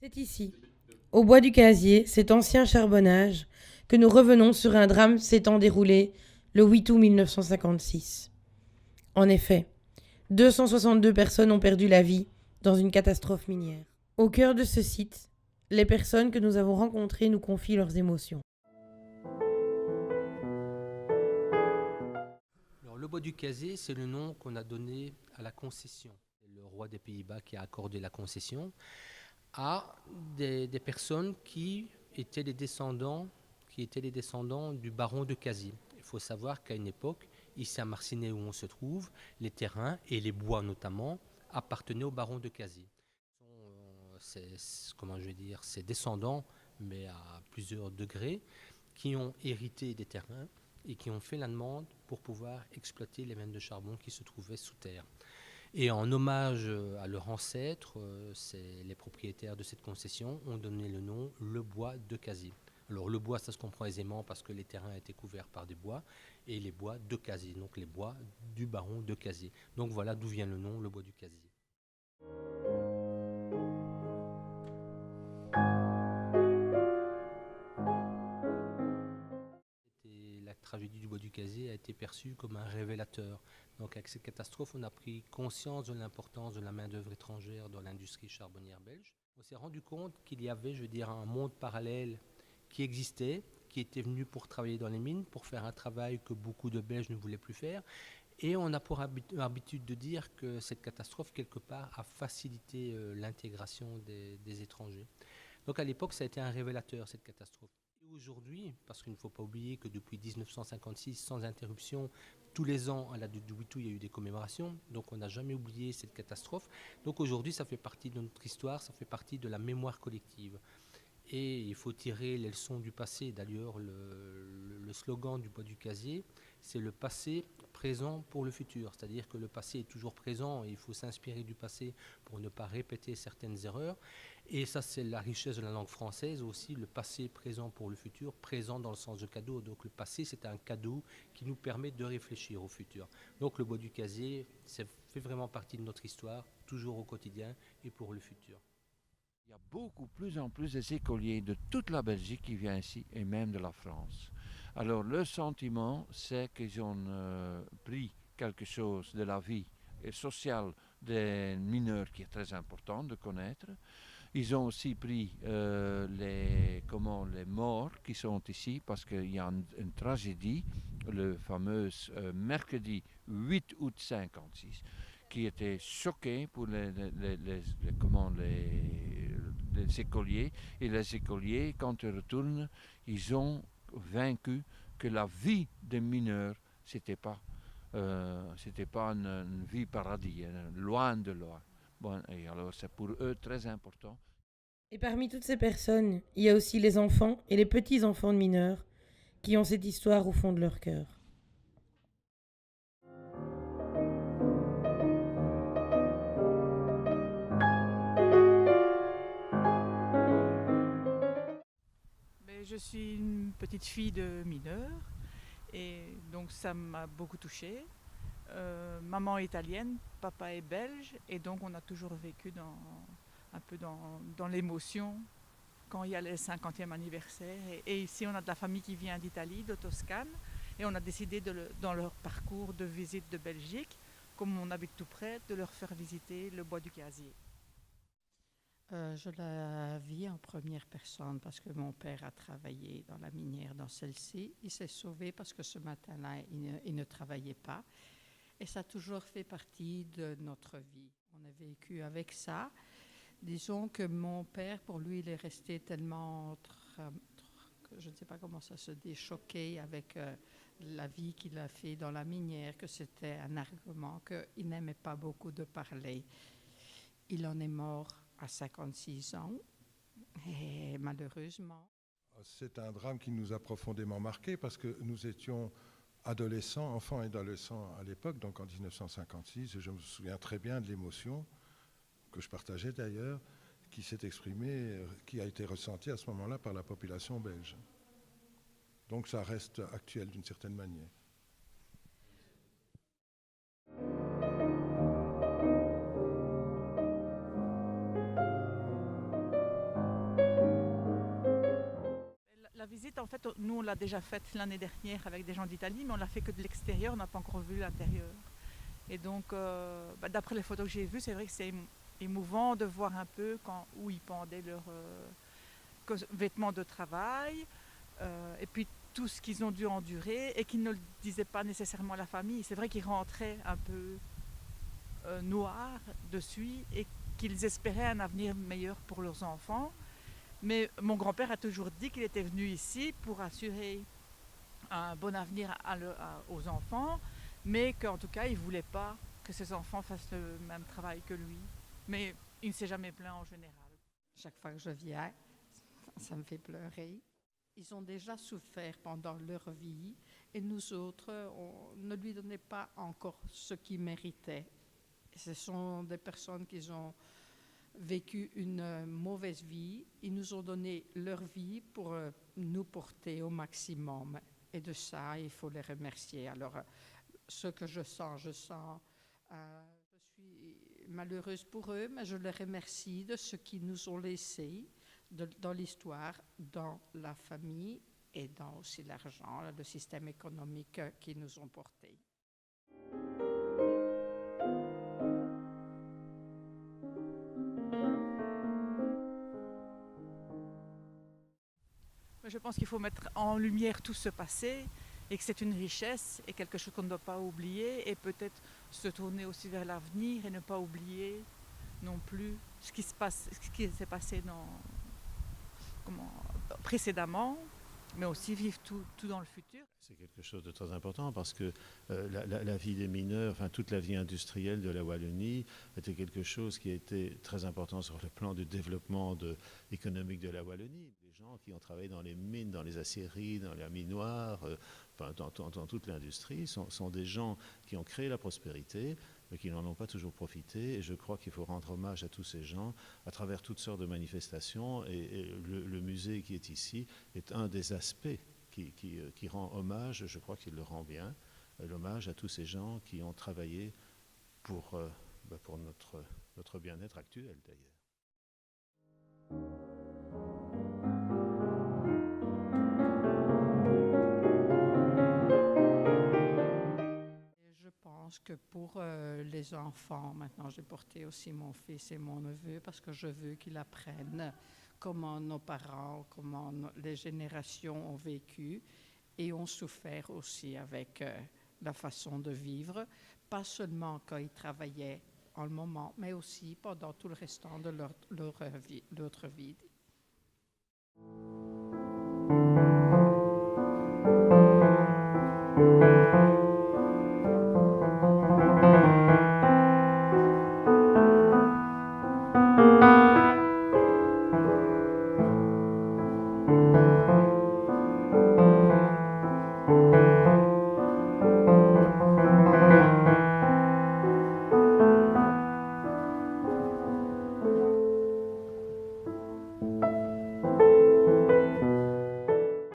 C'est ici, au bois du Casier, cet ancien charbonnage, que nous revenons sur un drame s'étant déroulé le 8 août 1956. En effet, 262 personnes ont perdu la vie dans une catastrophe minière. Au cœur de ce site, les personnes que nous avons rencontrées nous confient leurs émotions. Alors, le bois du Casier, c'est le nom qu'on a donné à la concession. C'est le roi des Pays-Bas qui a accordé la concession à des personnes qui étaient les descendants du baron de Casier. Il faut savoir qu'à une époque, ici à Marcinelle où on se trouve, les terrains et les bois notamment appartenaient au baron de Casier. Ses descendants, mais à plusieurs degrés, qui ont hérité des terrains et qui ont fait la demande pour pouvoir exploiter les mines de charbon qui se trouvaient sous terre. Et en hommage à leur ancêtre, les propriétaires de cette concession ont donné le nom le bois de Casier. Alors le bois, ça se comprend aisément parce que les terrains étaient couverts par des bois, et les bois de Casier, donc les bois du baron de Casier. Donc voilà d'où vient le nom, le bois du Casier. La tragédie du bois du Casier a été perçue comme un révélateur. Donc avec cette catastrophe, on a pris conscience de l'importance de la main-d'œuvre étrangère dans l'industrie charbonnière belge. On s'est rendu compte qu'il y avait, un monde parallèle qui existait, qui était venu pour travailler dans les mines, pour faire un travail que beaucoup de Belges ne voulaient plus faire. Et on a pour habitude de dire que cette catastrophe, quelque part, a facilité l'intégration des étrangers. Donc à l'époque, ça a été un révélateur, cette catastrophe. Et aujourd'hui, parce qu'il ne faut pas oublier que depuis 1956, sans interruption, tous les ans, à la date du 8 août, il y a eu des commémorations. Donc on n'a jamais oublié cette catastrophe. Donc aujourd'hui, ça fait partie de notre histoire, ça fait partie de la mémoire collective. Et il faut tirer les leçons du passé. D'ailleurs, le slogan du bois du Casier, c'est le passé présent pour le futur. C'est-à-dire que le passé est toujours présent et il faut s'inspirer du passé pour ne pas répéter certaines erreurs. Et ça, c'est la richesse de la langue française aussi, le passé présent pour le futur, présent dans le sens de cadeau. Donc le passé, c'est un cadeau qui nous permet de réfléchir au futur. Donc le bois du Casier, ça fait vraiment partie de notre histoire, toujours au quotidien et pour le futur. Il y a beaucoup plus en plus des écoliers de toute la Belgique qui viennent ici et même de la France. Alors le sentiment, c'est qu'ils ont pris quelque chose de la vie sociale des mineurs qui est très important de connaître. Ils ont aussi pris les morts qui sont ici parce qu'il y a une tragédie, le fameux mercredi 8 août 56, qui était choqué pour les écoliers. Et les écoliers, quand ils retournent, ils ont vaincu que la vie des mineurs, c'était pas une vie paradis, loin de loin. Bon, et alors c'est pour eux très important. Et parmi toutes ces personnes, il y a aussi les enfants et les petits-enfants de mineurs qui ont cette histoire au fond de leur cœur. Je suis une petite fille de mineur et donc ça m'a beaucoup touchée. Maman est italienne, papa est belge et donc on a toujours vécu un peu dans l'émotion quand il y a le 50e anniversaire. Et ici on a de la famille qui vient d'Italie, de Toscane, et on a décidé dans leur parcours de visite de Belgique, comme on habite tout près, de leur faire visiter le bois du Casier. Je la vis en première personne parce que mon père a travaillé dans la minière dans celle-ci. Il s'est sauvé parce que ce matin-là, il ne travaillait pas. Et ça a toujours fait partie de notre vie. On a vécu avec ça. Disons que mon père, pour lui, il est resté tellement, je ne sais pas comment ça se dit, choqué avec la vie qu'il a fait dans la minière, que c'était un argument qu'il n'aimait pas beaucoup de parler. Il en est mort à 56 ans et malheureusement. C'est un drame qui nous a profondément marqué parce que nous étions adolescents, enfants et adolescents à l'époque, donc en 1956, et je me souviens très bien de l'émotion que je partageais d'ailleurs, qui s'est exprimée, qui a été ressentie à ce moment-là par la population belge. Donc ça reste actuel d'une certaine manière. en fait, nous, on l'a déjà faite l'année dernière avec des gens d'Italie, mais on l'a fait que de l'extérieur, on n'a pas encore vu l'intérieur. Et donc, d'après les photos que j'ai vues, c'est vrai que c'est émouvant de voir un peu où ils pendaient leurs vêtements de travail, et puis tout ce qu'ils ont dû endurer, et qu'ils ne le disaient pas nécessairement à la famille. C'est vrai qu'ils rentraient un peu noirs dessus, et qu'ils espéraient un avenir meilleur pour leurs enfants. Mais mon grand-père a toujours dit qu'il était venu ici pour assurer un bon avenir aux enfants, mais qu'en tout cas, il ne voulait pas que ses enfants fassent le même travail que lui. Mais il ne s'est jamais plaint en général. Chaque fois que je viens, ça me fait pleurer. Ils ont déjà souffert pendant leur vie et nous autres, on ne lui donnait pas encore ce qu'il méritait. Ce sont des personnes qui ont vécu une mauvaise vie. Ils nous ont donné leur vie pour nous porter au maximum. Et de ça, il faut les remercier. Alors, ce que je sens, je suis malheureuse pour eux, mais je les remercie de ce qu'ils nous ont laissé dans l'histoire, dans la famille et dans aussi l'argent, le système économique qu'ils nous ont porté. Je pense qu'il faut mettre en lumière tout ce passé et que c'est une richesse et quelque chose qu'on ne doit pas oublier, et peut-être se tourner aussi vers l'avenir et ne pas oublier non plus ce qui s'est passé précédemment, mais aussi vivre tout dans le futur. C'est quelque chose de très important parce que la vie des mineurs, enfin toute la vie industrielle de la Wallonie était quelque chose qui a été très important sur le plan du développement économique de la Wallonie. Les gens qui ont travaillé dans les mines, dans les aciéries, dans les minoires, dans toute l'industrie, sont des gens qui ont créé la prospérité, mais qui n'en ont pas toujours profité. Et je crois qu'il faut rendre hommage à tous ces gens à travers toutes sortes de manifestations. Et le musée qui est ici est un des aspects qui rend hommage, je crois qu'il le rend bien, l'hommage à tous ces gens qui ont travaillé pour notre bien-être actuel d'ailleurs. Je pense que pour les enfants, maintenant j'ai porté aussi mon fils et mon neveu parce que je veux qu'ils apprennent comment nos parents, comment les générations ont vécu et ont souffert aussi avec la façon de vivre, pas seulement quand ils travaillaient en le moment, mais aussi pendant tout le restant de leur vie.